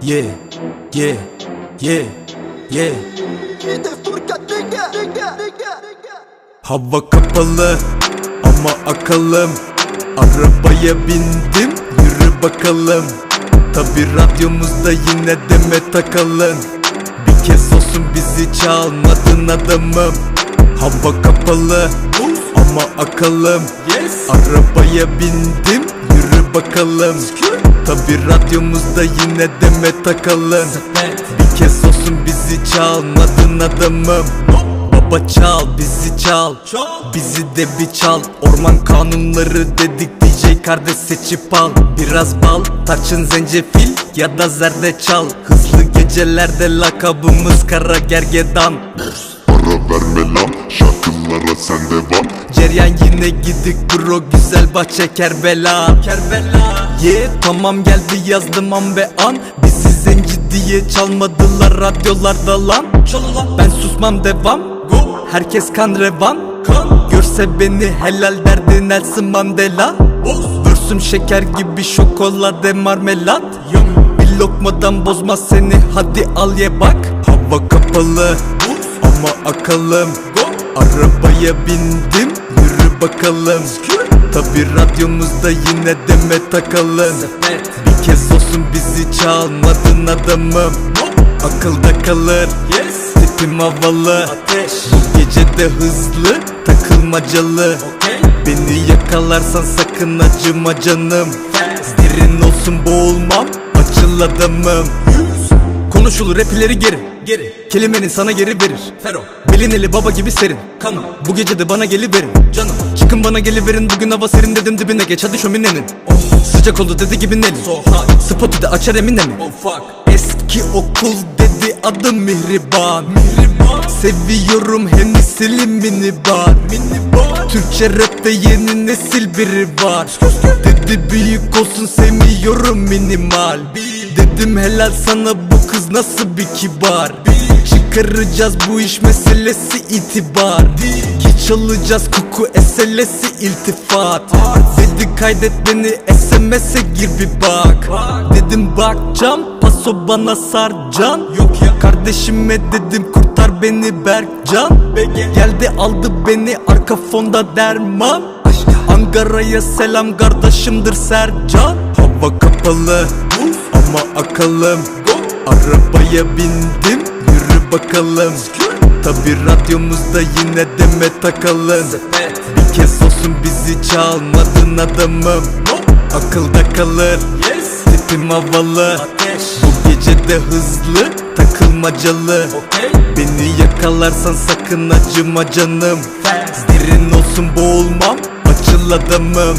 Yeah, yeah, yeah, yeah. Hava kapalı ama akalım. Arabaya bindim, yürü bakalım. Tabi radyomuzda yine Demet Akalın. Bir kez olsun bizi çalmadın adamım. Hava kapalı ama akalım. Arabaya bindim, yürü bakalım. Tabi radyomuzda yine Demet Akalın. Bir kez olsun bizi çalmadın adamım. Baba çal, bizi çal, bizi de bir çal. Orman kanunları dedik, DJ kardeş seçip al. Biraz bal, tarçın, zencefil ya da zerdeçal. Hızlı gecelerde lakabımız Kara Gergedan. Para verme lan, şarkılara sen devam. Ceryan yine gidik bro, güzel bahçe Kerbela. Yeah, tamam geldi yazdım an ve an. Bizi zenci diye çalmadılar radyolarda lan. Ben susmam devam, herkes kan revan. Görse beni helal derdi Nelson Mandela. Vürsüm şeker gibi şokolade marmelat. Bir lokmadan bozmaz seni, hadi al ye bak. Hava kapalı ama akalım. Arabaya bindim, yürü bakalım. Tabi radyomuzda yine Demet Akalın. Bir kez olsun bizi çalmadın adamım. Akılda kalır, tipim havalı. Bu gece de hızlı, takılmacalı. Beni yakalarsan sakın acıma canım. Derin olsun boğulmam, açıl adamım. Konuşulur rapileri geri. Kelimenin sana geri verir. Belin eli baba gibi serin. Bu gece de bana geliverin canım. Çıkın bana geliverin, bugün hava serin dedim dibine geç hadi şöminenin. Sıcak oldu dedi gibi Nelly. Spotu da açar Emine mi? Eski okul dedi adım Mihriban. Seviyorum Hennessy'li minibar. Türkçe rapte yeni nesil biri var. Dedi büyük olsun sevmiyorum minimal. Dedim helal sana, bu kız nasıl bir kibar. Çıkaracağız bu iş meselesi itibar. Ki çalacağız koku eselesi iltifat. Dedi kaydet beni SMS'e gir bir bak. Dedim bakcam paso bana sarcan. Kardeşime dedim kurtar beni Berkcan. Geldi aldı beni arka fonda derman. Ankara'ya selam kardeşimdir Sercan. Hava kapalı ama akalım. Arabaya bindim, yürü bakalım. Tabi radyomuzda yine Demet Akalın. Bir kez olsun bizi çalmadın adamım. Akılda kalır, tipim havalı. Bu gece de hızlı, takılmacalı. Beni yakalarsan sakın acıma canım. Derin olsun boğulmam, açıl adamım.